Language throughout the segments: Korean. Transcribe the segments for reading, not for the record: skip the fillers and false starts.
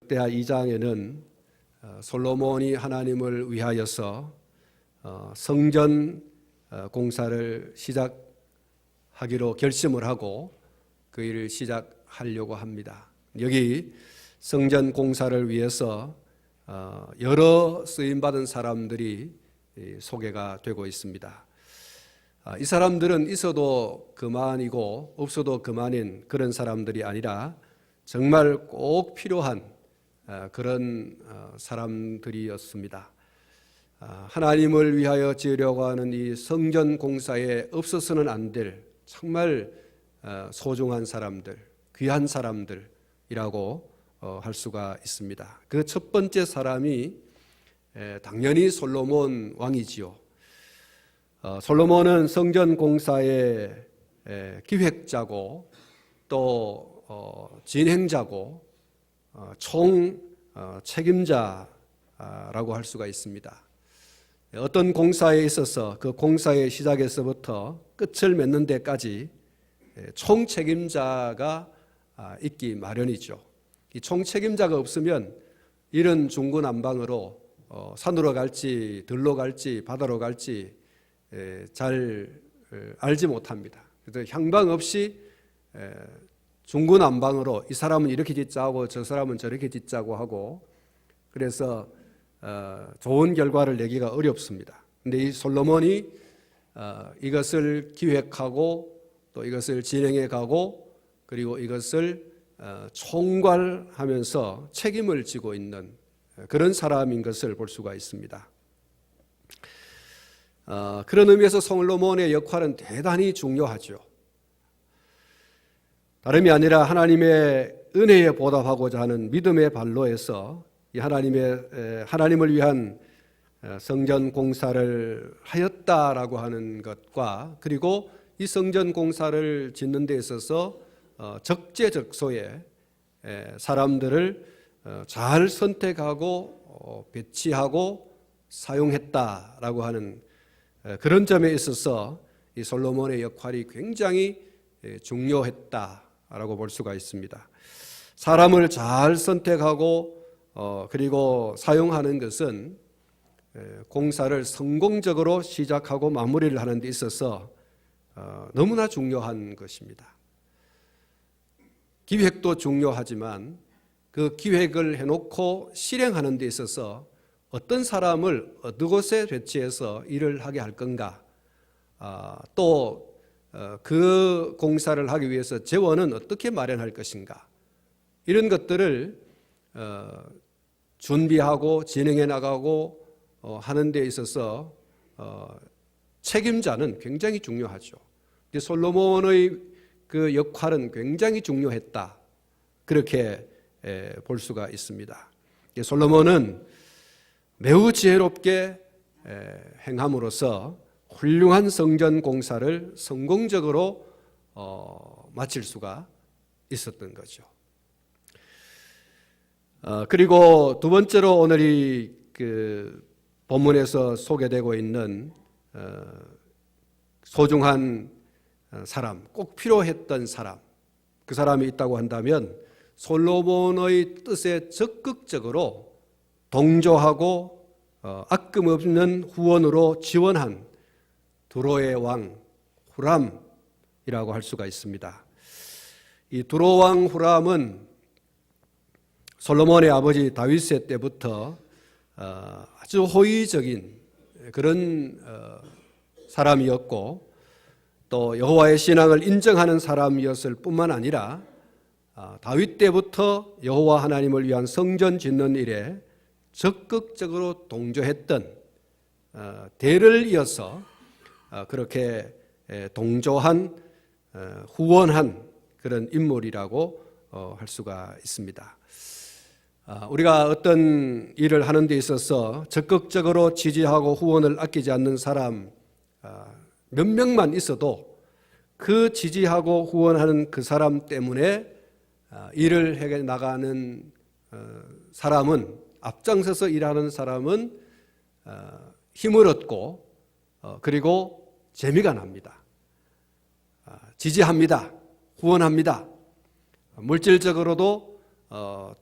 역대하 2장에는 솔로몬이 하나님을 위하여서 성전 공사를 시작하기로 결심을 하고 그 일을 시작하려고 합니다. 여기 성전 공사를 위해서 여러 쓰임받은 사람들이 소개가 되고 있습니다. 이 사람들은 있어도 그만이고 없어도 그만인 그런 사람들이 아니라 정말 꼭 필요한 그런 사람들이었습니다. 하나님을 위하여 지으려고 하는 이 성전 공사에 없어서는 안 될 정말 소중한 사람들, 귀한 사람들이라고 할 수가 있습니다. 그 첫 번째 사람이 당연히 솔로몬 왕이지요. 솔로몬은 성전 공사의 기획자고 또 진행자고 총 책임자라고 할 수가 있습니다. 어떤 공사에 있어서 그 공사의 시작에서부터 끝을 맺는 데까지 총 책임자가 있기 마련이죠. 이 총 책임자가 없으면 일은 중구난방으로 산으로 갈지 들로 갈지 바다로 갈지 잘 알지 못합니다. 그래서 향방 없이 중구난방으로 이 사람은 이렇게 짓자고 저 사람은 저렇게 짓자고 하고 그래서 좋은 결과를 내기가 어렵습니다. 그런데 이 솔로몬이 이것을 기획하고 또 이것을 진행해 가고 그리고 이것을 총괄하면서 책임을 지고 있는 그런 사람인 것을 볼 수가 있습니다. 그런 의미에서 솔로몬의 역할은 대단히 중요하죠. 다름이 아니라 하나님의 은혜에 보답하고자 하는 믿음의 발로에서 이 하나님을 위한 성전 공사를 하였다라고 하는 것과 그리고 이 성전 공사를 짓는 데 있어서 적재적소에 사람들을 잘 선택하고 배치하고 사용했다라고 하는 그런 점에 있어서 이 솔로몬의 역할이 굉장히 중요했다라고 볼 수가 있습니다. 사람을 잘 선택하고 그리고 사용하는 것은 공사를 성공적으로 시작하고 마무리를 하는 데 있어서 너무나 중요한 것입니다. 기획도 중요하지만 그 기획을 해놓고 실행하는 데 있어서 어떤 사람을 어느 곳에 배치해서 일을 하게 할 건가, 또 그 공사를 하기 위해서 재원은 어떻게 마련할 것인가, 이런 것들을 준비하고 진행해 나가고 하는 데 있어서 책임자는 굉장히 중요하죠. 솔로몬의 그 역할은 굉장히 중요했다, 그렇게 볼 수가 있습니다. 솔로몬은 매우 지혜롭게 행함으로써 훌륭한 성전 공사를 성공적으로 마칠 수가 있었던 거죠. 그리고 두 번째로 오늘 이 본문에서 소개되고 있는 소중한 사람, 꼭 필요했던 사람, 그 사람이 있다고 한다면 솔로몬의 뜻에 적극적으로 동조하고 아낌없는 후원으로 지원한 두로의 왕 후람이라고 할 수가 있습니다. 이 두로 왕 후람은 솔로몬의 아버지 다윗의 때부터 아주 호의적인 그런 사람이었고 또 여호와의 신앙을 인정하는 사람이었을 뿐만 아니라 다윗 때부터 여호와 하나님을 위한 성전 짓는 일에 적극적으로 동조했던, 대를 이어서 그렇게 동조한, 후원한 그런 인물이라고 할 수가 있습니다. 우리가 어떤 일을 하는 데 있어서 적극적으로 지지하고 후원을 아끼지 않는 사람 몇 명만 있어도 그 지지하고 후원하는 그 사람 때문에 일을 해 나가는 사람은, 앞장서서 일하는 사람은 힘을 얻고 그리고 재미가 납니다. 지지합니다. 후원합니다. 물질적으로도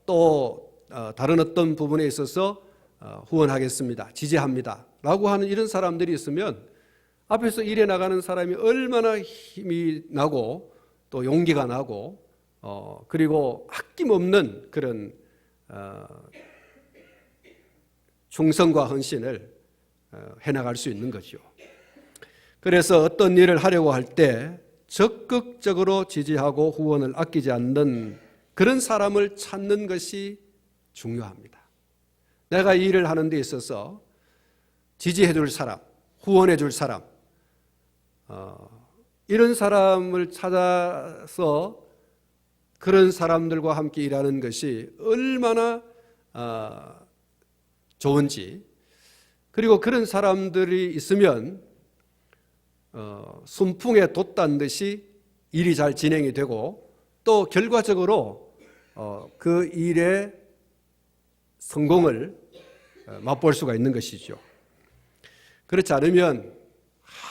또 다른 어떤 부분에 있어서 후원하겠습니다. 지지합니다. 라고 하는 이런 사람들이 있으면 앞에서 일해 나가는 사람이 얼마나 힘이 나고 또 용기가 나고 그리고 아낌없는 그런 충성과 헌신을 해나갈 수 있는 거죠. 그래서 어떤 일을 하려고 할 때 적극적으로 지지하고 후원을 아끼지 않는 그런 사람을 찾는 것이 중요합니다. 내가 이 일을 하는 데 있어서 지지해 줄 사람, 후원해 줄 사람, 이런 사람을 찾아서 그런 사람들과 함께 일하는 것이 얼마나 좋은지, 그리고 그런 사람들이 있으면 순풍에 돛단 듯이 일이 잘 진행이 되고 또 결과적으로 그 일의 성공을 맛볼 수가 있는 것이죠. 그렇지 않으면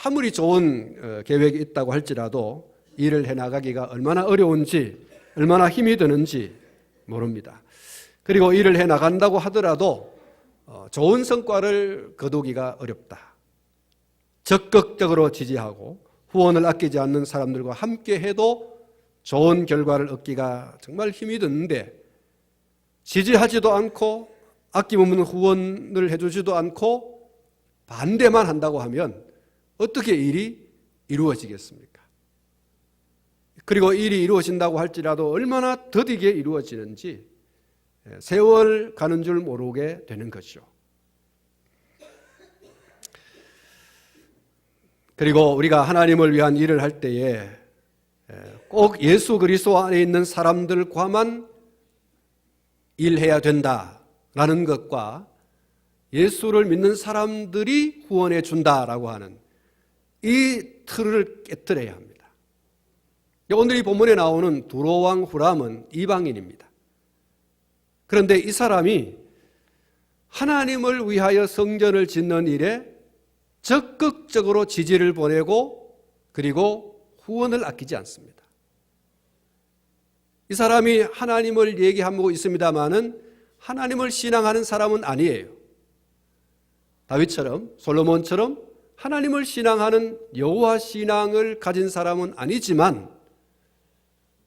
아무리 좋은 계획이 있다고 할지라도 일을 해나가기가 얼마나 어려운지, 얼마나 힘이 드는지 모릅니다. 그리고 일을 해나간다고 하더라도 좋은 성과를 거두기가 어렵다. 적극적으로 지지하고 후원을 아끼지 않는 사람들과 함께 해도 좋은 결과를 얻기가 정말 힘이 드는데, 지지하지도 않고 아낌없는 후원을 해주지도 않고 반대만 한다고 하면 어떻게 일이 이루어지겠습니까? 그리고 일이 이루어진다고 할지라도 얼마나 더디게 이루어지는지 세월 가는 줄 모르게 되는 거죠. 그리고 우리가 하나님을 위한 일을 할 때에 꼭 예수 그리스도 안에 있는 사람들과만 일해야 된다라는 것과 예수를 믿는 사람들이 후원해 준다라고 하는 이 틀을 깨뜨려야 합니다. 오늘 이 본문에 나오는 두로왕 후람은 이방인입니다. 그런데 이 사람이 하나님을 위하여 성전을 짓는 일에 적극적으로 지지를 보내고 그리고 후원을 아끼지 않습니다. 이 사람이 하나님을 얘기하고 있습니다마는 하나님을 신앙하는 사람은 아니에요. 다윗처럼, 솔로몬처럼 하나님을 신앙하는 여호와 신앙을 가진 사람은 아니지만,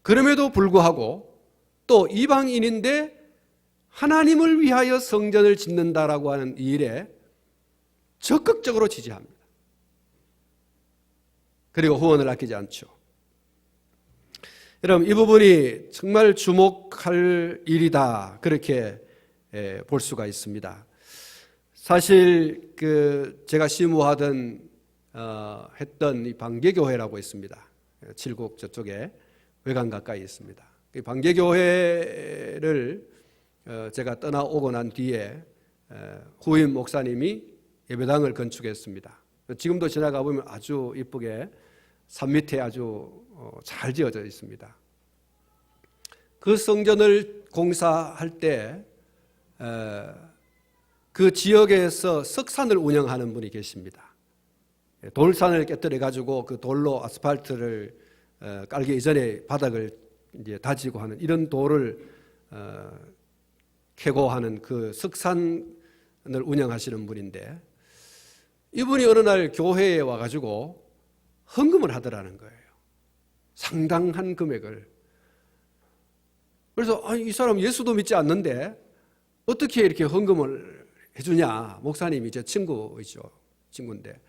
그럼에도 불구하고 또 이방인인데 하나님을 위하여 성전을 짓는다라고 하는 이 일에 적극적으로 지지합니다. 그리고 후원을 아끼지 않죠. 여러분, 이 부분이 정말 주목할 일이다, 그렇게 볼 수가 있습니다. 사실 제가 시무하던 했던 이 방계교회라고 있습니다. 칠곡 저쪽에 외관 가까이 있습니다. 이 방계교회를 제가 떠나오고 난 뒤에 후임 목사님이 예배당을 건축했습니다. 지금도 지나가 보면 아주 이쁘게 산 밑에 아주 잘 지어져 있습니다. 그 성전을 공사할 때 그 지역에서 석산을 운영하는 분이 계십니다. 돌산을 깨뜨려 가지고 그 돌로 아스팔트를 깔기 이전에 바닥을 이제 다지고 하는 이런 돌을 캐고 하는 그 석산을 운영하시는 분인데, 이분이 어느 날 교회에 와가지고 헌금을 하더라는 거예요. 상당한 금액을. 그래서 이 사람 예수도 믿지 않는데 어떻게 이렇게 헌금을 해주냐. 목사님이 제 친구이죠. 친구인데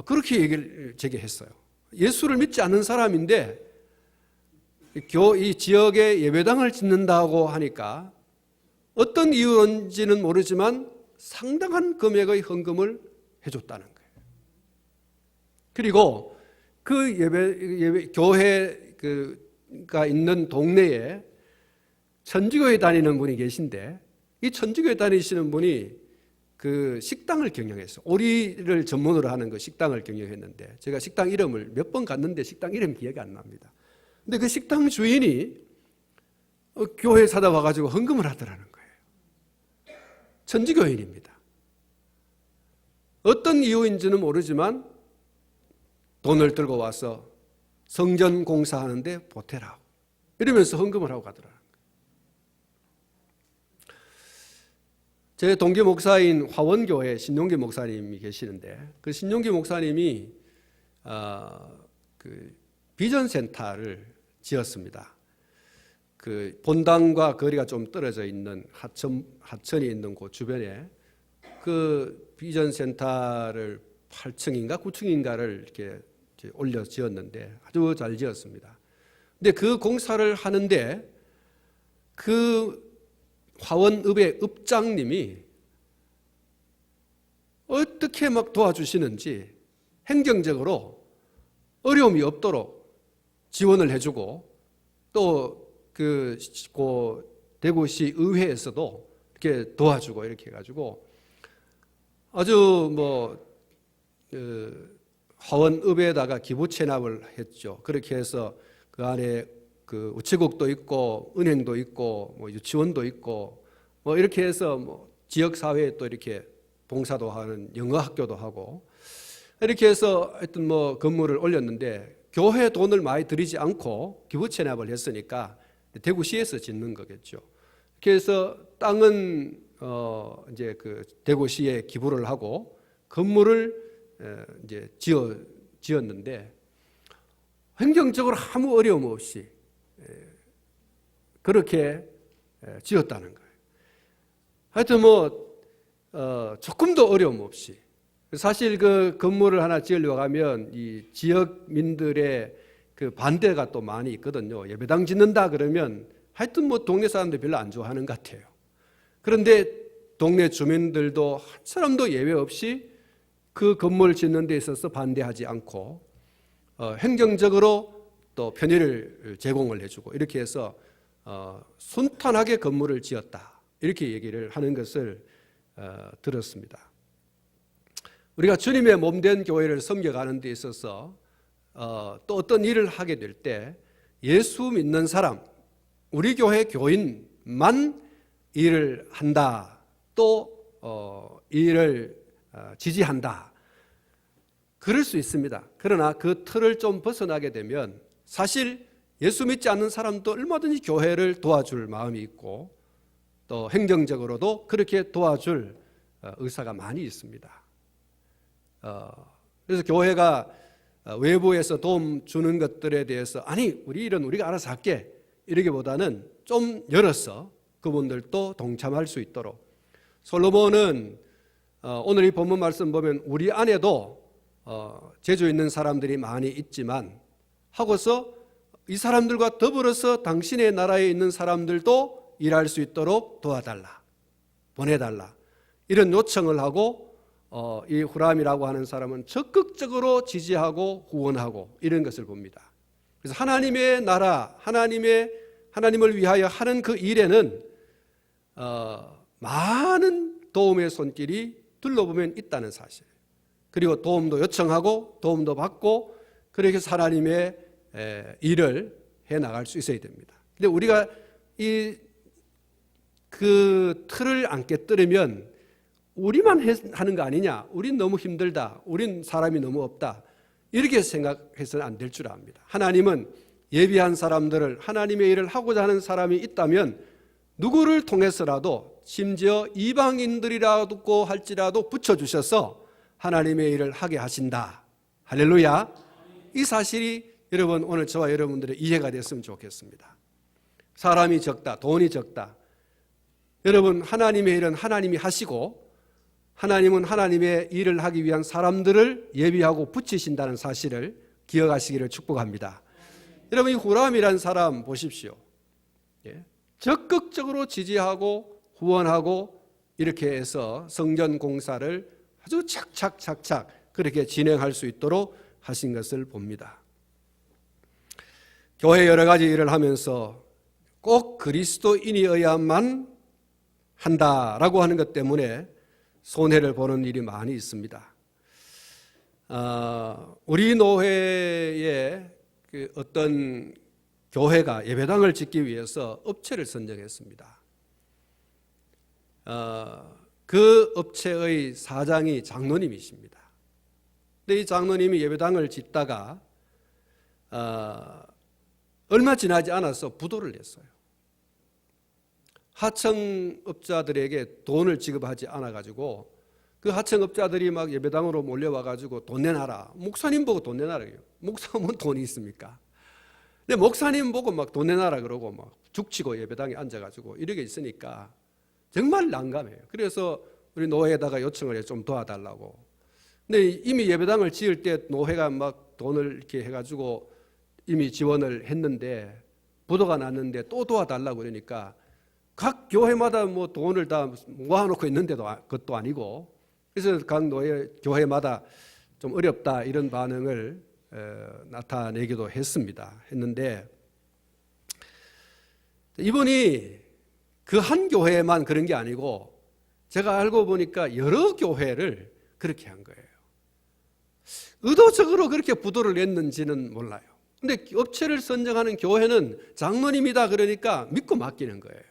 그렇게 얘기를 제게 했어요. 예수를 믿지 않는 사람인데 이 지역에 예배당을 짓는다고 하니까 어떤 이유인지는 모르지만 상당한 금액의 헌금을 해줬다는 거예요. 그리고 그 교회가 있는 동네에 천주교에 다니는 분이 계신데, 이 천주교에 다니시는 분이 그 식당을 경영했어요. 오리를 전문으로 하는 그 식당을 경영했는데, 제가 식당 이름을 몇 번 갔는데 식당 이름 기억이 안 납니다. 근데 그 식당 주인이 교회에 사다 와가지고 헌금을 하더라는 거예요. 천주교인입니다. 어떤 이유인지는 모르지만 돈을 들고 와서 성전 공사하는데 보태라고 이러면서 헌금을 하고 가더라는 거예요. 제 동기 목사인 화원교회 신용기 목사님이 계시는데 그 신용기 목사님이 그 비전센터를 지었습니다. 그 본당과 거리가 좀 떨어져 있는 하천이 있는 곳 주변에 그 비전센터를 8층인가 9층인가를 이렇게 올려 지었는데 아주 잘 지었습니다. 근데 그 공사를 하는데 그 화원읍의 읍장님이 어떻게 막 도와주시는지 행정적으로 어려움이 없도록 지원을 해주고 또 그 대구시 의회에서도 이렇게 도와주고 이렇게 해가지고 아주 화원읍에다가 기부 체납을 했죠. 그렇게 해서 그 안에 그 우체국도 있고 은행도 있고 유치원도 있고 이렇게 해서 지역 사회에 또 이렇게 봉사도 하는 영어 학교도 하고 이렇게 해서 하여튼 건물을 올렸는데 교회 돈을 많이 들이지 않고 기부 체납을 했으니까 대구시에서 짓는 거겠죠. 그래서 땅은 이제 그 대구시에 기부를 하고 건물을 이제 지었는데 행정적으로 아무 어려움 없이 그렇게 지었다는 거예요. 하여튼 조금도 어려움 없이 사실 그 건물을 하나 지으려고 하면 이 지역민들의 그 반대가 또 많이 있거든요. 예배당 짓는다 그러면 하여튼 동네 사람들 별로 안 좋아하는 것 같아요. 그런데 동네 주민들도 한 사람도 예외 없이 그 건물 짓는 데 있어서 반대하지 않고 행정적으로 또 편의를 제공을 해주고 이렇게 해서 순탄하게 건물을 지었다 이렇게 얘기를 하는 것을 들었습니다. 우리가 주님의 몸된 교회를 섬겨가는 데 있어서 또 어떤 일을 하게 될 때 예수 믿는 사람, 우리 교회 교인만 일을 한다, 또 일을 지지한다. 그럴 수 있습니다. 그러나 그 틀을 좀 벗어나게 되면 사실 예수 믿지 않는 사람도 얼마든지 교회를 도와줄 마음이 있고 또 행정적으로도 그렇게 도와줄 의사가 많이 있습니다. 그래서 교회가 외부에서 도움 주는 것들에 대해서 아니 우리 일은 우리가 알아서 할게 이러기보다는 좀 열어서 그분들도 동참할 수 있도록 솔로몬은 오늘 이 본문 말씀 보면 우리 안에도 재주 있는 사람들이 많이 있지만 하고서 이 사람들과 더불어서 당신의 나라에 있는 사람들도 일할 수 있도록 도와달라, 보내달라 이런 요청을 하고 이 후람이라고 하는 사람은 적극적으로 지지하고 후원하고 이런 것을 봅니다. 그래서 하나님의 나라, 하나님을 위하여 하는 그 일에는 많은 도움의 손길이 둘러보면 있다는 사실. 그리고 도움도 요청하고 도움도 받고 그렇게 해서 하나님의 일을 해 나갈 수 있어야 됩니다. 근데 우리가 그 틀을 안 깨뜨리면 우리만 하는 거 아니냐? 우린 너무 힘들다. 우린 사람이 너무 없다. 이렇게 생각해서는 안 될 줄 압니다. 하나님은 예비한 사람들을 하나님의 일을 하고자 하는 사람이 있다면 누구를 통해서라도 심지어 이방인들이라고 할지라도 붙여주셔서 하나님의 일을 하게 하신다. 할렐루야. 이 사실이 여러분 오늘 저와 여러분들의 이해가 됐으면 좋겠습니다. 사람이 적다, 돈이 적다. 여러분 하나님의 일은 하나님이 하시고 하나님은 하나님의 일을 하기 위한 사람들을 예비하고 붙이신다는 사실을 기억하시기를 축복합니다. 여러분 이 후람이라는 사람 보십시오. 적극적으로 지지하고 후원하고 이렇게 해서 성전 공사를 아주 착착 그렇게 진행할 수 있도록 하신 것을 봅니다. 교회 여러 가지 일을 하면서 꼭 그리스도인이어야만 한다라고 하는 것 때문에 손해를 보는 일이 많이 있습니다. 우리 노회에 어떤 교회가 예배당을 짓기 위해서 업체를 선정했습니다. 그 업체의 사장이 장로님이십니다. 근데 이 장로님이 예배당을 짓다가 얼마 지나지 않아서 부도를 냈어요. 하청업자들에게 돈을 지급하지 않아가지고 그 하청업자들이 막 예배당으로 몰려와가지고 돈 내놔라. 목사님 보고 돈 내놔라. 목사면 돈이 있습니까? 근데 목사님 보고 막 돈 내놔라 그러고 막 죽치고 예배당에 앉아가지고 이렇게 있으니까 정말 난감해요. 그래서 우리 노회에다가 요청을 해서 좀 도와달라고. 근데 이미 예배당을 지을 때 노회가 막 돈을 이렇게 해가지고 이미 지원을 했는데 부도가 났는데 또 도와달라고 그러니까 각 교회마다 뭐 돈을 다 모아놓고 있는데도 그것도 아니고 그래서 각 교회마다 좀 어렵다 이런 반응을 나타내기도 했는데 이분이 그 한 교회만 그런 게 아니고 제가 알고 보니까 여러 교회를 그렇게 한 거예요. 의도적으로 그렇게 부도를 냈는지는 몰라요. 근데 업체를 선정하는 교회는 장로님이다 그러니까 믿고 맡기는 거예요.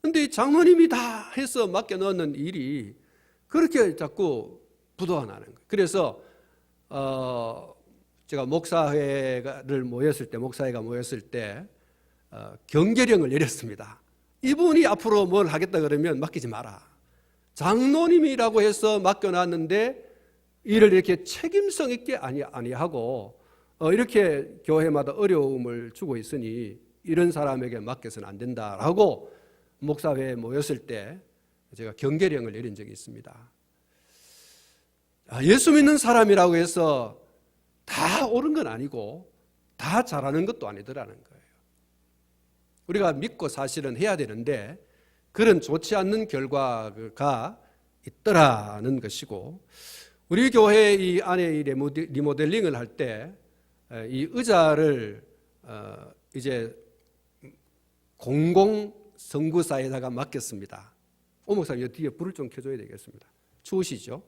근데 장로님이다 해서 맡겨 넣는 일이 그렇게 자꾸 부도가 나는 거예요. 그래서 제가 목사회가 모였을 때 경계령을 내렸습니다. 이분이 앞으로 뭘 하겠다 그러면 맡기지 마라. 장로님이라고 해서 맡겨놨는데 일을 이렇게 책임성 있게 아니하고 이렇게 교회마다 어려움을 주고 있으니 이런 사람에게 맡겨서는 안 된다라고 목사회에 모였을 때 제가 경계령을 내린 적이 있습니다. 예수 믿는 사람이라고 해서 다 옳은 건 아니고 다 잘하는 것도 아니더라는 거예요. 우리가 믿고 사실은 해야 되는데 그런 좋지 않는 결과가 있더라는 것이고 우리 교회 이 안에 이 리모델링을 할 때 이 의자를 이제 공공 선구사에다가 맡겼습니다. 오 목사님 뒤에 불을 좀 켜줘야 되겠습니다. 추우시죠?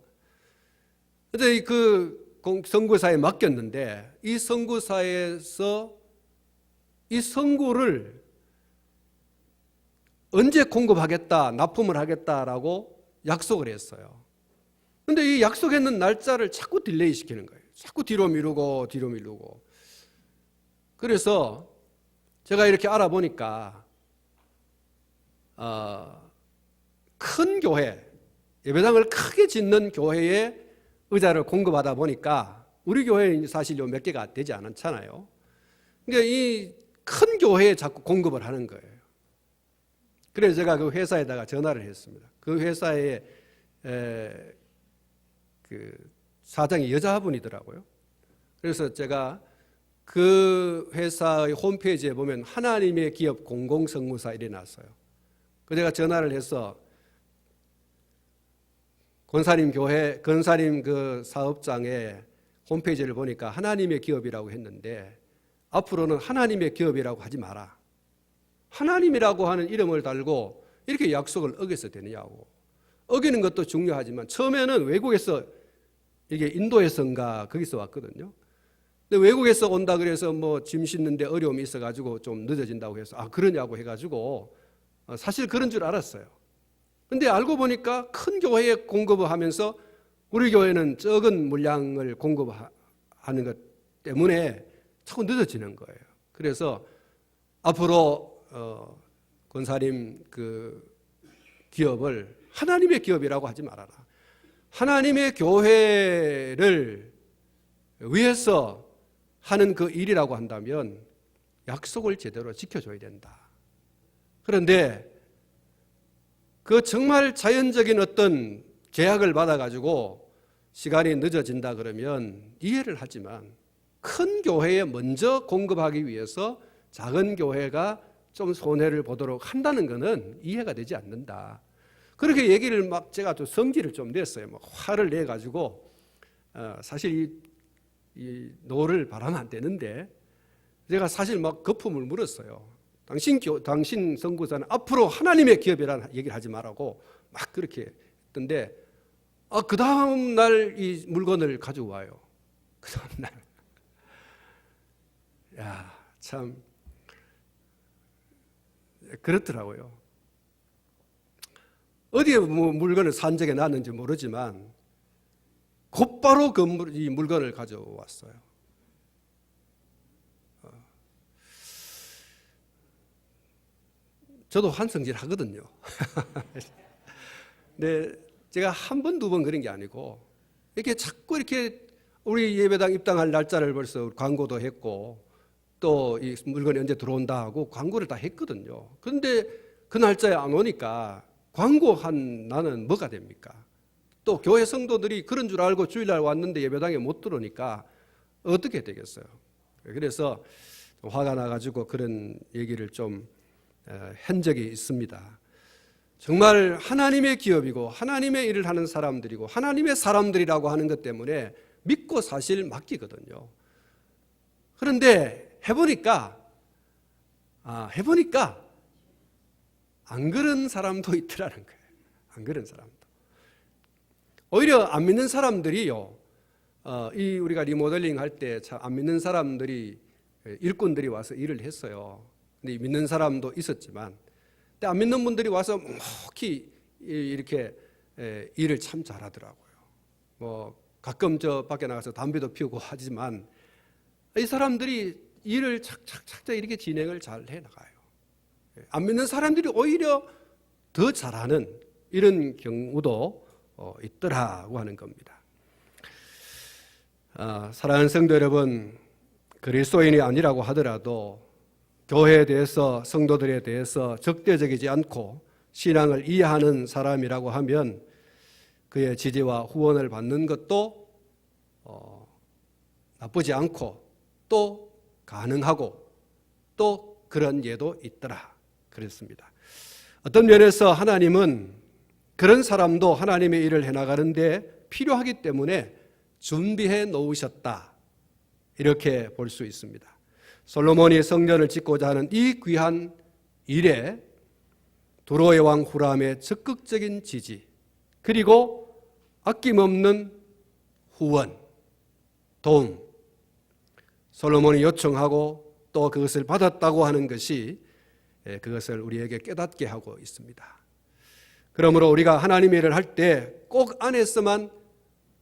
그런데 그 선구사에 맡겼는데 이 선구사에서 이 선구를 언제 공급하겠다, 납품을 하겠다라고 약속을 했어요. 그런데 이 약속했는 날짜를 자꾸 딜레이 시키는 거예요. 자꾸 뒤로 미루고. 그래서 제가 이렇게 알아보니까 큰 교회, 예배당을 크게 짓는 교회에 의자를 공급하다 보니까 우리 교회는 사실 몇 개가 되지 않잖아요. 그러니까 이 큰 교회에 자꾸 공급을 하는 거예요. 그래서 제가 그 회사에다가 전화를 했습니다. 그 회사에 그 사장이 여자분이더라고요. 그래서 제가 그 회사의 홈페이지에 보면 하나님의 기업 공공성무사 이래 놨어요. 그래서 제가 전화를 해서 권사님 그 사업장에 홈페이지를 보니까 하나님의 기업이라고 했는데 앞으로는 하나님의 기업이라고 하지 마라. 하나님이라고 하는 이름을 달고 이렇게 약속을 어겨서 되느냐고. 어기는 것도 중요하지만 처음에는 외국에서 이게 인도에서인가 거기서 왔거든요. 근데 외국에서 온다 그래서 뭐 짐 싣는데 어려움이 있어가지고 좀 늦어진다고 해서 그러냐고 해가지고 사실 그런 줄 알았어요. 근데 알고 보니까 큰 교회에 공급을 하면서 우리 교회는 적은 물량을 공급하는 것 때문에 자꾸 늦어지는 거예요. 그래서 앞으로 권사님 그 기업을 하나님의 기업이라고 하지 말아라. 하나님의 교회를 위해서 하는 그 일이라고 한다면 약속을 제대로 지켜줘야 된다. 그런데 그 정말 자연적인 어떤 계약을 받아가지고 시간이 늦어진다 그러면 이해를 하지만 큰 교회에 먼저 공급하기 위해서 작은 교회가 좀 손해를 보도록 한다는 것은 이해가 되지 않는다. 그렇게 얘기를 막 제가 또 성질을 좀 냈어요. 막 화를 내가지고 사실 이 노를 바라면 안 되는데 제가 사실 막 거품을 물었어요. 당신 선구사는 앞으로 하나님의 기업이라는 얘기를 하지 말라고 막 그렇게 했던데 그 다음 날 이 물건을 가지고 와요. 그 다음 날. 참 그렇더라고요. 어디에 물건을 산 적이 났는지 모르지만 곧바로 이 물건을 가져왔어요. 저도 환승질 하거든요. 근데 제가 한 번, 두 번 그런 게 아니고 이렇게 자꾸 이렇게 우리 예배당 입당할 날짜를 벌써 광고도 했고 또 이 물건이 언제 들어온다 하고 광고를 다 했거든요. 그런데 그 날짜에 안 오니까 광고한 나는 뭐가 됩니까? 또 교회 성도들이 그런 줄 알고 주일날 왔는데 예배당에 못 들어오니까 어떻게 되겠어요? 그래서 화가 나가지고 그런 얘기를 좀 한 적이 있습니다. 정말 하나님의 기업이고 하나님의 일을 하는 사람들이고 하나님의 사람들이라고 하는 것 때문에 믿고 사실 맡기거든요. 그런데 해보니까 안 그런 사람도 있더라는 거예요. 안 그런 사람도. 오히려 안 믿는 사람들이요. 이 우리가 리모델링 할 때 안 믿는 사람들이 일꾼들이 와서 일을 했어요. 근데 믿는 사람도 있었지만, 근데 안 믿는 분들이 와서 묵묵히 이렇게 일을 참 잘하더라고요. 뭐 가끔 저 밖에 나가서 담배도 피우고 하지만 이 사람들이 일을 착착착 이렇게 진행을 잘 해나가요. 안 믿는 사람들이 오히려 더 잘하는 이런 경우도 있더라고 하는 겁니다. 사랑하는 성도 여러분, 그리스도인이 아니라고 하더라도 교회에 대해서 성도들에 대해서 적대적이지 않고 신앙을 이해하는 사람이라고 하면 그의 지지와 후원을 받는 것도 나쁘지 않고 또 가능하고 또 그런 예도 있더라 그랬습니다. 어떤 면에서 하나님은 그런 사람도 하나님의 일을 해나가는데 필요하기 때문에 준비해 놓으셨다, 이렇게 볼 수 있습니다. 솔로몬이 성전을 짓고자 하는 이 귀한 일에 두로의 왕 후람의 적극적인 지지, 그리고 아낌없는 후원, 도움, 솔로몬이 요청하고 또 그것을 받았다고 하는 것이 그것을 우리에게 깨닫게 하고 있습니다. 그러므로 우리가 하나님의 일을 할 때 꼭 안에서만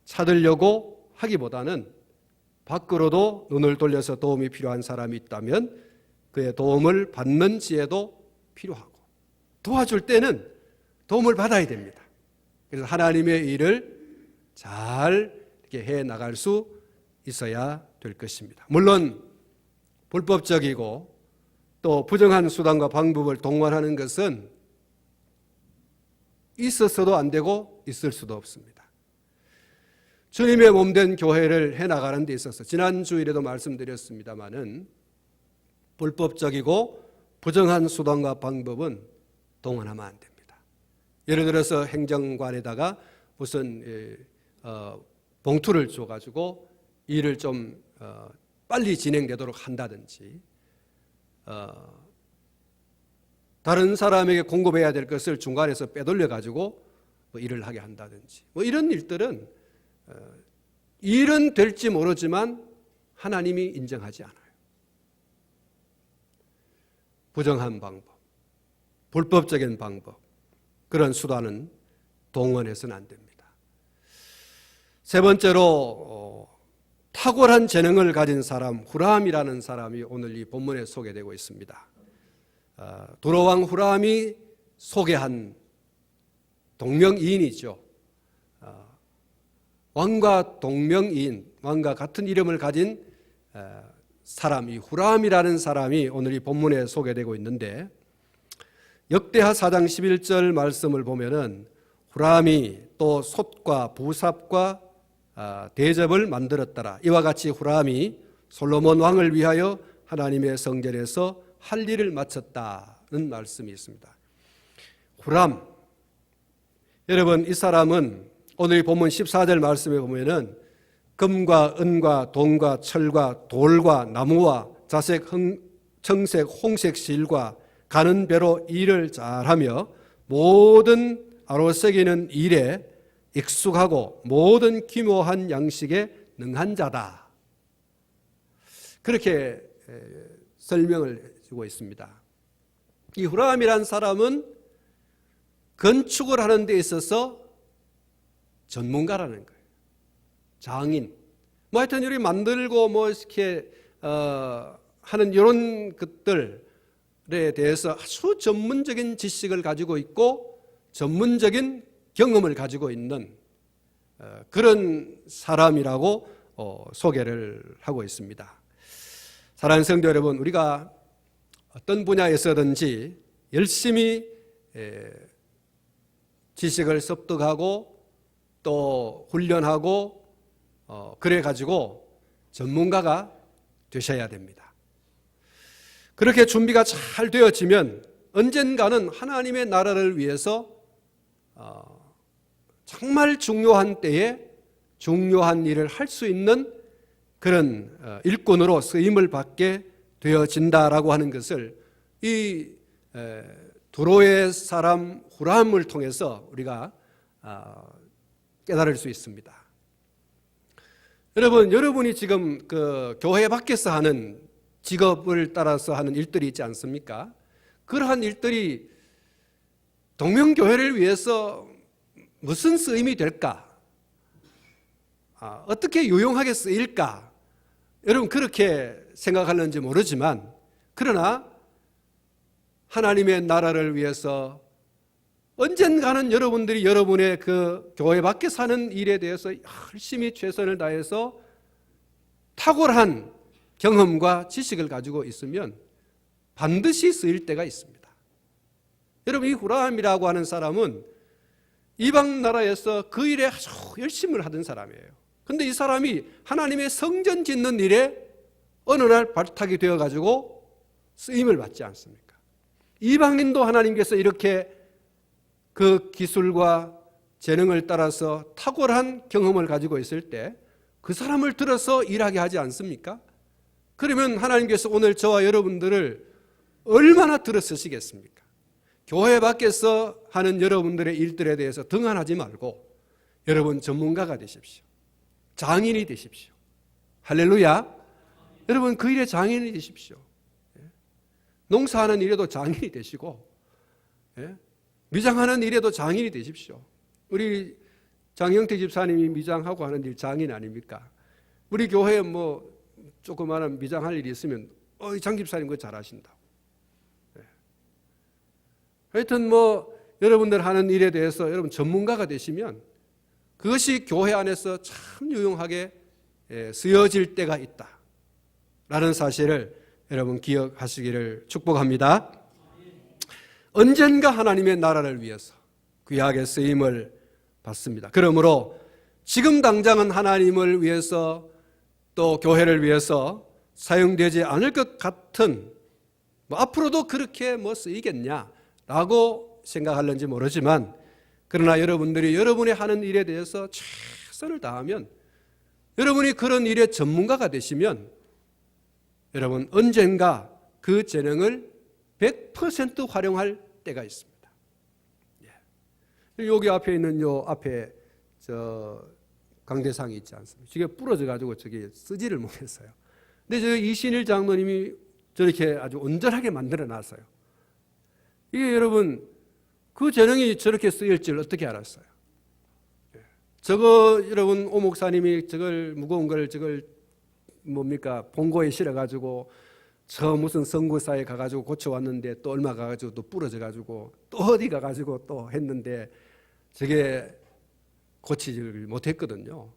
찾으려고 하기보다는 밖으로도 눈을 돌려서 도움이 필요한 사람이 있다면 그의 도움을 받는 지혜도 필요하고, 도와줄 때는 도움을 받아야 됩니다. 그래서 하나님의 일을 잘 이렇게 해 나갈 수 있어야 될 것입니다. 물론 불법적이고 또 부정한 수단과 방법을 동원하는 것은 있어서도 안 되고 있을 수도 없습니다. 주님의 몸된 교회를 해나가는 데 있어서 지난 주일에도 말씀드렸습니다마는 불법적이고 부정한 수단과 방법은 동원하면 안 됩니다. 예를 들어서 행정관에다가 무슨 봉투를 줘가지고 일을 좀 빨리 진행되도록 한다든지, 다른 사람에게 공급해야 될 것을 중간에서 빼돌려가지고 일을 하게 한다든지, 이런 일들은 일은 될지 모르지만 하나님이 인정하지 않아요. 부정한 방법, 불법적인 방법, 그런 수단은 동원해서는 안 됩니다. 세 번째로 탁월한 재능을 가진 사람, 후람이라는 사람이 오늘 이 본문에 소개되고 있습니다. 두로왕 후람이 소개한 동명이인이죠. 왕과 동명이인, 왕과 같은 이름을 가진 사람, 이 후람이라는 사람이 오늘 이 본문에 소개되고 있는데, 역대하 4장 11절 말씀을 보면은 후람이 또 솥과 부삽과 대접을 만들었더라. 이와 같이 후람이 솔로몬 왕을 위하여 하나님의 성전에서 할 일을 마쳤다는 말씀이 있습니다. 후람, 여러분, 이 사람은 오늘 본문 14절 말씀에 보면은 금과 은과 동과 철과 돌과 나무와 자색, 청색, 홍색 실과 가는 배로 일을 잘하며 모든 아로새기는 일에 익숙하고 모든 기묘한 양식에 능한 자다. 그렇게 설명을 해주고 있습니다. 이 후람이란 사람은 건축을 하는 데 있어서 전문가라는 거예요. 장인. 하여튼 우리 만들고 이렇게 하는 이런 것들, 대해서 아주 전문적인 지식을 가지고 있고 전문적인 경험을 가지고 있는 그런 사람이라고 소개를 하고 있습니다. 사랑하는 성도 여러분, 우리가 어떤 분야에서든지 열심히 지식을 습득하고 또 훈련하고 그래가지고 전문가가 되셔야 됩니다. 그렇게 준비가 잘 되어지면 언젠가는 하나님의 나라를 위해서 정말 중요한 때에 중요한 일을 할 수 있는 그런 일꾼으로 쓰임을 받게 되어진다라고 하는 것을 이 두로의 사람 후람을 통해서 우리가 깨달을 수 있습니다. 여러분이 지금 그 교회 밖에서 하는 직업을 따라서 하는 일들이 있지 않습니까? 그러한 일들이 동명교회를 위해서 무슨 쓰임이 될까? 어떻게 유용하게 쓰일까? 여러분 그렇게 생각하는지 모르지만 그러나 하나님의 나라를 위해서 언젠가는 여러분들이 여러분의 그 교회 밖에 사는 일에 대해서 열심히 최선을 다해서 탁월한 경험과 지식을 가지고 있으면 반드시 쓰일 때가 있습니다. 여러분 이 후람이라고 하는 사람은 이방 나라에서 그 일에 아주 열심히 하던 사람이에요. 그런데 이 사람이 하나님의 성전 짓는 일에 어느 날 발탁이 되어가지고 쓰임을 받지 않습니까? 이방인도 하나님께서 이렇게 그 기술과 재능을 따라서 탁월한 경험을 가지고 있을 때 그 사람을 들어서 일하게 하지 않습니까? 그러면 하나님께서 오늘 저와 여러분들을 얼마나 들어 쓰시겠습니까? 교회 밖에서 하는 여러분들의 일들에 대해서 등한하지 말고 여러분 전문가가 되십시오. 장인이 되십시오. 할렐루야. 여러분 그 일에 장인이 되십시오. 농사하는 일에도 장인이 되시고 미장하는 일에도 장인이 되십시오. 우리 장영태 집사님이 미장하고 하는 일 장인 아닙니까? 우리 교회에 뭐 조그마한 미장할 일이 있으면 장 집사님 그거 잘하신다. 하여튼 뭐 여러분들 하는 일에 대해서 여러분 전문가가 되시면 그것이 교회 안에서 참 유용하게 쓰여질 때가 있다라는 사실을 여러분 기억하시기를 축복합니다. 언젠가 하나님의 나라를 위해서 귀하게 쓰임을 받습니다. 그러므로 지금 당장은 하나님을 위해서 또 교회를 위해서 사용되지 않을 것 같은 앞으로도 그렇게 쓰이겠냐라고 생각하는지 모르지만 그러나 여러분들이 여러분이 하는 일에 대해서 최선을 다하면 여러분이 그런 일의 전문가가 되시면 여러분 언젠가 그 재능을 100% 활용할 때가 있습니다. 여기 앞에 있는 요 앞에 저 강대상이 있지 않습니까? 저게 부러져 가지고 저게 쓰지를 못했어요. 근데 저 이신일 장로님이 저렇게 아주 온전하게 만들어 놨어요. 이게 여러분 그 재능이 저렇게 쓰일 줄 어떻게 알았어요? 저거 여러분 오 목사님이 저걸 무거운 걸 저걸 뭡니까 봉고에 실어 가지고 저 무슨 선교사에 가가지고 고쳐왔는데 또 얼마 가가지고 또 부러져 가지고 또 어디 가가지고 또 했는데 저게 고치지를 못했거든요.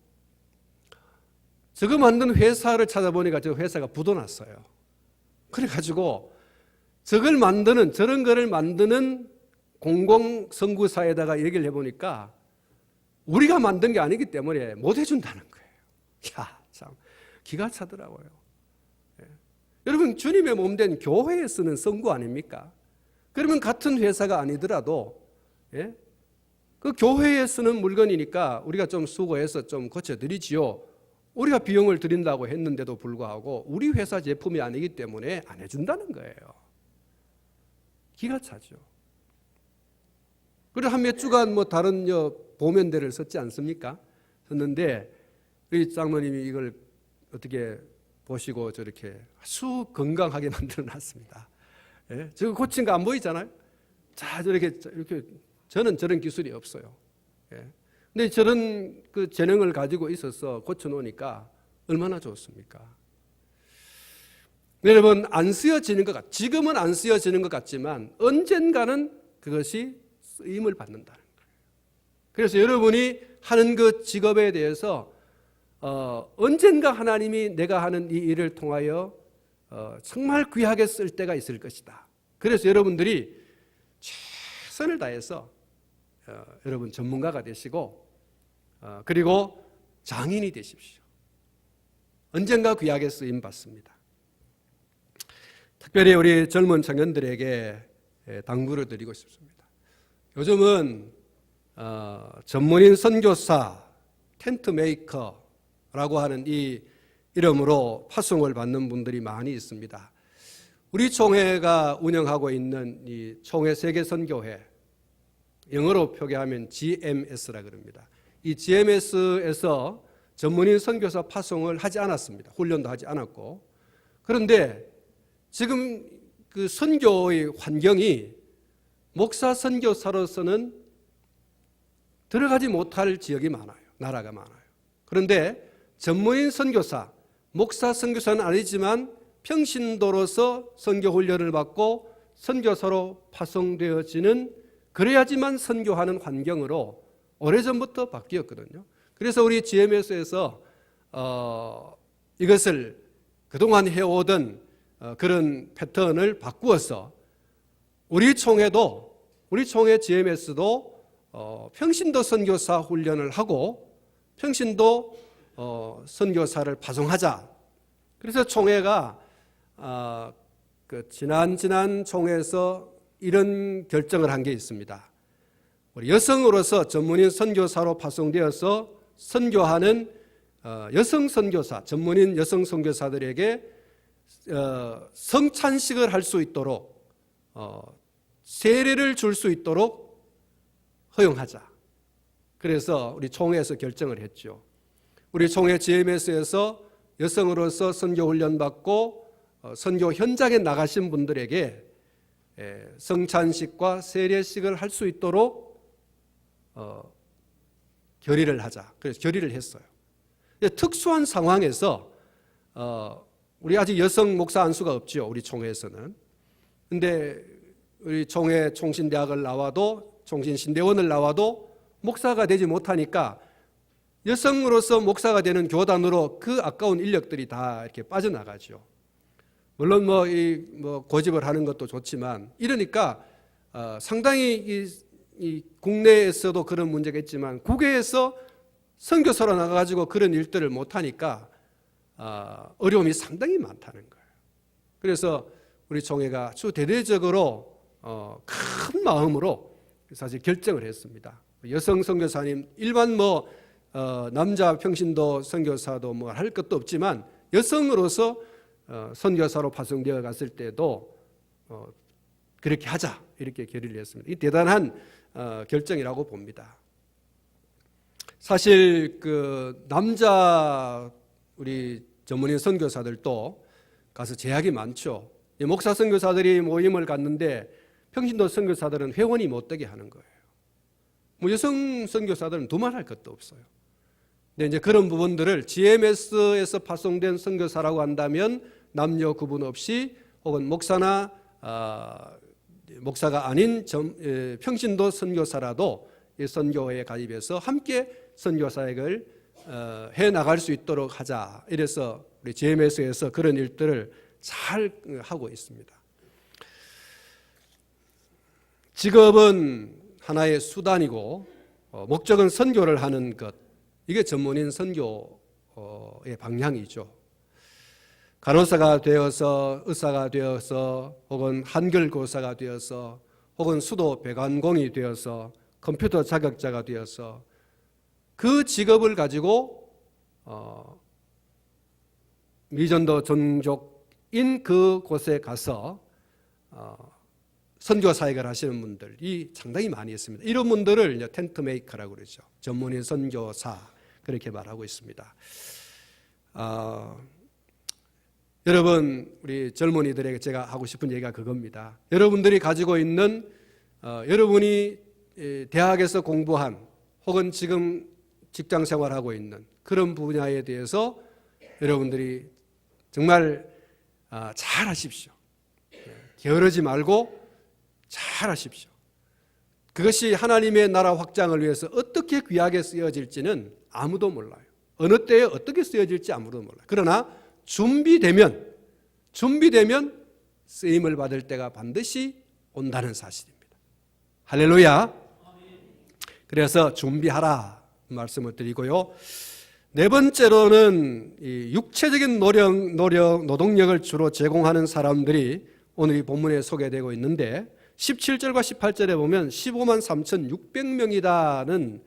저거 만든 회사를 찾아보니까 저 회사가 부도났어요. 그래가지고 저걸 만드는 저런 거를 만드는 공공선교사에다가 얘기를 해보니까 우리가 만든 게 아니기 때문에 못 해준다는 거예요. 야, 참 기가 차더라고요. 여러분 주님의 몸된 교회에 쓰는 성구 아닙니까? 그러면 같은 회사가 아니더라도 그 교회에 쓰는 물건이니까 우리가 좀 수고해서 좀 고쳐드리지요. 우리가 비용을 드린다고 했는데도 불구하고 우리 회사 제품이 아니기 때문에 안 해준다는 거예요. 기가 차죠. 그리고 한 몇 주간 뭐 다른 보면대를 썼지 않습니까? 썼는데 우리 장로님이 이걸 어떻게 보시고 저렇게 아주 건강하게 만들어 놨습니다. 저거 고친 거 안 보이잖아요? 자, 이렇게 저는 저런 기술이 없어요. 근데 저런 그 재능을 가지고 있어서 고쳐 놓으니까 얼마나 좋습니까? 여러분, 안 쓰여지는 지금은 안 쓰여지는 것 같지만 언젠가는 그것이 쓰임을 받는다는 거예요. 그래서 여러분이 하는 그 직업에 대해서 언젠가 하나님이 내가 하는 이 일을 통하여 정말 귀하게 쓸 때가 있을 것이다. 그래서 여러분들이 최선을 다해서 여러분 전문가가 되시고 그리고 장인이 되십시오. 언젠가 귀하게 쓰임 받습니다. 특별히 우리 젊은 청년들에게 당부를 드리고 싶습니다. 요즘은 전문인 선교사, 텐트 메이커라고 하는 이 이름으로 파송을 받는 분들이 많이 있습니다. 우리 총회가 운영하고 있는 이 총회 세계선교회, 영어로 표기하면 GMS라 그럽니다. 이 GMS에서 전문인 선교사 파송을 하지 않았습니다. 훈련도 하지 않았고. 그런데 지금 그 선교의 환경이 목사 선교사로서는 들어가지 못할 지역이 많아요. 나라가 많아요. 그런데 전문인 선교사, 목사 선교사는 아니지만 평신도로서 선교 훈련을 받고 선교사로 파송되어지는, 그래야지만 선교하는 환경으로 오래전부터 바뀌었거든요. 그래서 우리 GMS에서 이것을 그동안 해오던 그런 패턴을 바꾸어서 우리 총회 GMS도 평신도 선교사 훈련을 하고 평신도 선교사를 파송하자. 그래서 총회가 그 지난 총회에서 이런 결정을 한 게 있습니다. 우리 여성으로서 전문인 선교사로 파송되어서 선교하는 여성 선교사, 전문인 여성 선교사들에게 성찬식을 할 수 있도록 세례를 줄 수 있도록 허용하자. 그래서 우리 총회에서 결정을 했죠. 우리 총회 GMS에서 여성으로서 선교 훈련 받고 선교 현장에 나가신 분들에게 성찬식과 세례식을 할 수 있도록 결의를 하자. 그래서 결의를 했어요. 특수한 상황에서 우리 아직 여성 목사 안수가 없죠. 우리 총회에서는. 근데 우리 총회 총신대학을 나와도, 총신신대원을 나와도 목사가 되지 못하니까 여성으로서 목사가 되는 교단으로 그 아까운 인력들이 다 이렇게 빠져나가죠. 물론 고집을 하는 것도 좋지만, 이러니까 상당히 이 국내에서도 그런 문제가 있지만 국외에서 선교사로 나가가지고 그런 일들을 못하니까 어려움이 상당히 많다는 거예요. 그래서 우리 총회가 아주 대대적으로 큰 마음으로 사실 결정을 했습니다. 여성 선교사님, 일반 남자 평신도 선교사도 할 것도 없지만 여성으로서 선교사로 파송되어 갔을 때도 그렇게 하자, 이렇게 결의를 했습니다. 이 대단한 결정이라고 봅니다. 사실 그 남자 우리 전문인 선교사들도 가서 제약이 많죠. 목사 선교사들이 모임을 갖는데 평신도 선교사들은 회원이 못 되게 하는 거예요. 여성 선교사들은 두말할 것도 없어요. 근데 이제 그런 부분들을 GMS에서 파송된 선교사라고 한다면 남녀 구분 없이, 혹은 목사나 목사가 아닌 평신도 선교사라도 이 선교회에 가입해서 함께 선교 사역을 해 나갈 수 있도록 하자. 이래서 우리 GMS에서 그런 일들을 잘 하고 있습니다. 직업은 하나의 수단이고 목적은 선교를 하는 것, 이게 전문인 선교의 방향이죠. 간호사가 되어서, 의사가 되어서, 혹은 한글 교사가 되어서, 혹은 수도 배관공이 되어서, 컴퓨터 자격자가 되어서 그 직업을 가지고 미전도 종족인 그 곳에 가서 선교 사역을 하시는 분들이 상당히 많이 있습니다. 이런 분들을 이제 텐트 메이커라고 그러죠. 전문인 선교사, 그렇게 말하고 있습니다. 여러분, 우리 젊은이들에게 제가 하고 싶은 얘기가 그겁니다. 여러분들이 가지고 있는 여러분이 대학에서 공부한, 혹은 지금 직장 생활하고 있는 그런 분야에 대해서 여러분들이 정말 잘 하십시오. 게으르지 말고 잘 하십시오. 그것이 하나님의 나라 확장을 위해서 어떻게 귀하게 쓰여질지는 아무도 몰라요. 어느 때에 어떻게 쓰여질지 아무도 몰라요. 그러나 준비되면 쓰임을 받을 때가 반드시 온다는 사실입니다. 할렐루야. 그래서 준비하라 말씀을 드리고요. 네 번째로는 이 육체적인 노동력을 주로 제공하는 사람들이 오늘 이 본문에 소개되고 있는데 17절과 18절에 보면 15만 3,600명이라는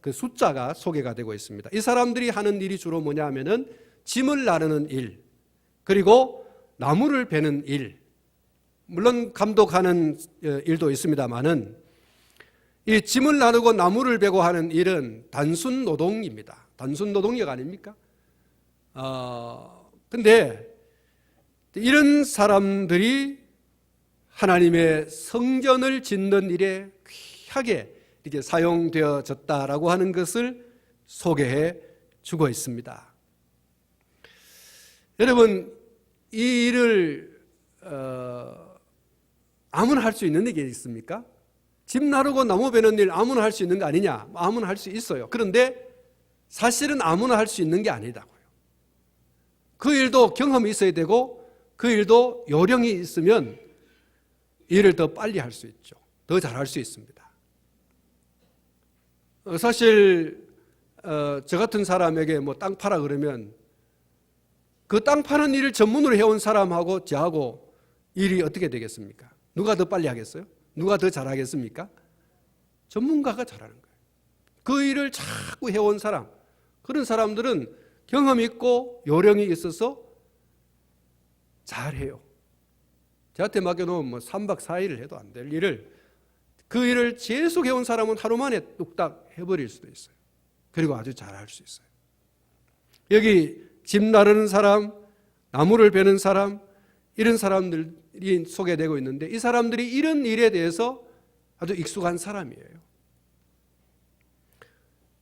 그 숫자가 소개가 되고 있습니다. 이 사람들이 하는 일이 주로 뭐냐 하면은 짐을 나르는 일, 그리고 나무를 베는 일, 물론 감독하는 일도 있습니다만은 이 짐을 나르고 나무를 베고 하는 일은 단순 노동입니다. 단순 노동력 아닙니까? 근데 이런 사람들이 하나님의 성전을 짓는 일에 귀하게 이렇게 사용되어졌다라고 하는 것을 소개해 주고 있습니다. 여러분, 이 일을 아무나 할 수 있는 일이 있습니까? 집 나르고 나무 베는 일 아무나 할 수 있는 거 아니냐? 아무나 할 수 있어요. 그런데 사실은 아무나 할 수 있는 게 아니다고요. 그 일도 경험이 있어야 되고 그 일도 요령이 있으면 일을 더 빨리 할 수 있죠. 더 잘할 수 있습니다. 사실 저 같은 사람에게 뭐 땅 파라 그러면 그 땅 파는 일을 전문으로 해온 사람하고 저하고 일이 어떻게 되겠습니까? 누가 더 빨리 하겠어요? 누가 더 잘하겠습니까? 전문가가 잘하는 거예요. 그 일을 자꾸 해온 사람, 그런 사람들은 경험 있고 요령이 있어서 잘해요. 저한테 맡겨놓으면 뭐 3박 4일을 해도 안 될 일을 그 일을 계속 해온 사람은 하루 만에 뚝딱 해버릴 수도 있어요. 그리고 아주 잘할 수 있어요. 여기 집 나르는 사람, 나무를 베는 사람, 이런 사람들이 소개되고 있는데 이 사람들이 이런 일에 대해서 아주 익숙한 사람이에요.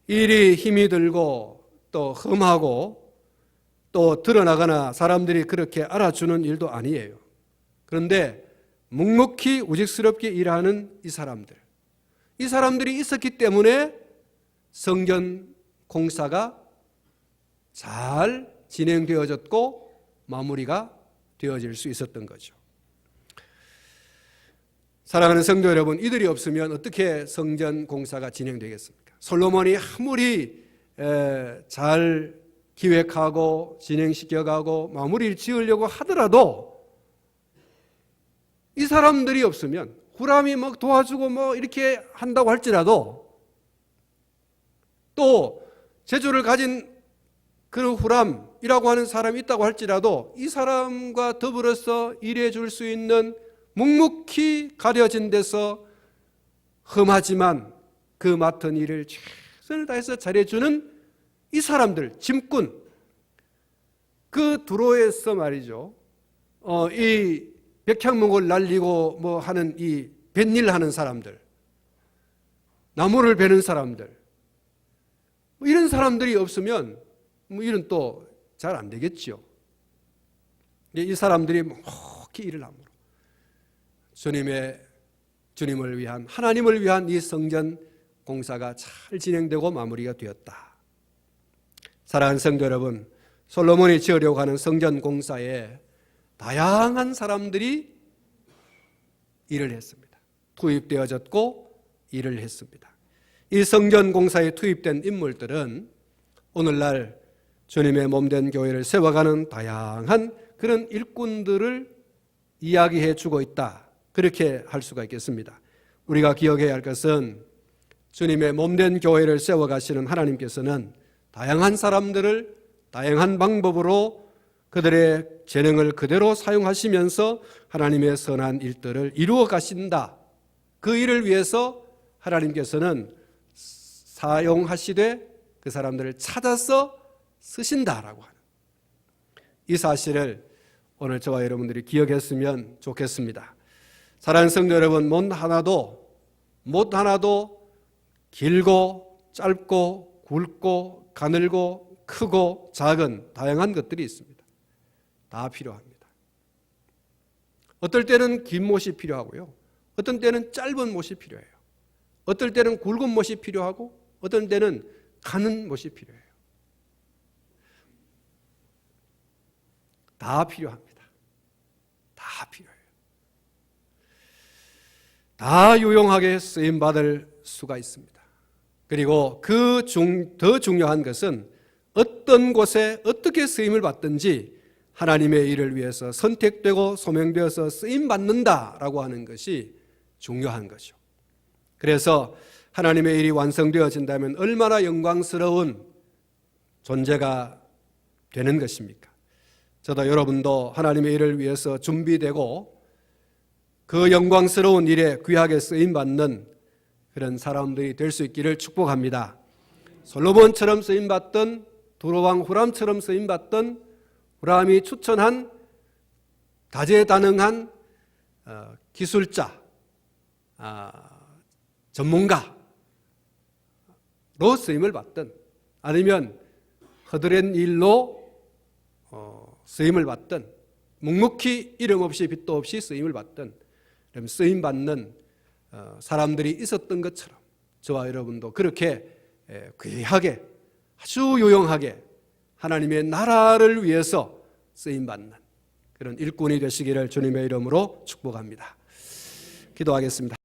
일이 힘이 들고 또 험하고 또 드러나거나 사람들이 그렇게 알아주는 일도 아니에요. 그런데 묵묵히 우직스럽게 일하는 이 사람들이 있었기 때문에 성전 공사가 잘 진행되어졌고 마무리가 되어질 수 있었던 거죠. 사랑하는 성도 여러분, 이들이 없으면 어떻게 성전 공사가 진행되겠습니까? 솔로몬이 아무리 잘 기획하고 진행시켜가고 마무리를 지으려고 하더라도 이 사람들이 없으면 후람이 막 도와주고 뭐 이렇게 한다고 할지라도 또 재주를 가진 그런 후람이라고 하는 사람이 있다고 할지라도 이 사람과 더불어서 일해 줄 수 있는 묵묵히 가려진 데서 험하지만 그 맡은 일을 최선을 다해서 잘해주는 이 사람들, 짐꾼, 그 두로에서 말이죠. 이 백향목을 날리고 뭐 하는 이 뱃일 하는 사람들, 나무를 베는 사람들, 뭐 이런 사람들이 없으면 뭐 일은 또 잘 안 되겠죠. 이 사람들이 묵묵히 일을 함으로 주님을 위한, 하나님을 위한 이 성전 공사가 잘 진행되고 마무리가 되었다. 사랑하는 성도 여러분, 솔로몬이 지으려고 하는 성전 공사에 다양한 사람들이 일을 했습니다. 투입되어졌고 일을 했습니다. 이 성전 공사에 투입된 인물들은 오늘날 주님의 몸된 교회를 세워가는 다양한 그런 일꾼들을 이야기해 주고 있다. 그렇게 할 수가 있겠습니다. 우리가 기억해야 할 것은 주님의 몸된 교회를 세워가시는 하나님께서는 다양한 사람들을 다양한 방법으로 그들의 재능을 그대로 사용하시면서 하나님의 선한 일들을 이루어 가신다. 그 일을 위해서 하나님께서는 사용하시되 그 사람들을 찾아서 쓰신다라고 하는 이 사실을 오늘 저와 여러분들이 기억했으면 좋겠습니다. 사랑하는 성도 여러분, 못 하나도 길고 짧고 굵고 가늘고 크고 작은 다양한 것들이 있습니다. 다 필요합니다. 어떨 때는 긴 못이 필요하고요. 어떤 때는 짧은 못이 필요해요. 어떨 때는 굵은 못이 필요하고 어떤 때는 가는 못이 필요해요. 다 필요합니다. 다 필요해요. 다 유용하게 쓰임받을 수가 있습니다. 그리고 더 중요한 것은 어떤 곳에 어떻게 쓰임을 받든지 하나님의 일을 위해서 선택되고 소명되어서 쓰임받는다라고 하는 것이 중요한 거죠. 그래서 하나님의 일이 완성되어진다면 얼마나 영광스러운 존재가 되는 것입니까? 저도 여러분도 하나님의 일을 위해서 준비되고 그 영광스러운 일에 귀하게 쓰임받는 그런 사람들이 될 수 있기를 축복합니다. 솔로몬처럼 쓰임받던 두로왕 후람처럼 쓰임받던 후람이 추천한 다재다능한 기술자, 전문가로 쓰임을 받든 아니면 허드렛 일로 쓰임을 받든 묵묵히 이름 없이 빚도 없이 쓰임을 받든 쓰임받는 사람들이 있었던 것처럼 저와 여러분도 그렇게 귀하게 아주 유용하게 하나님의 나라를 위해서 쓰임받는 그런 일꾼이 되시기를 주님의 이름으로 축복합니다. 기도하겠습니다.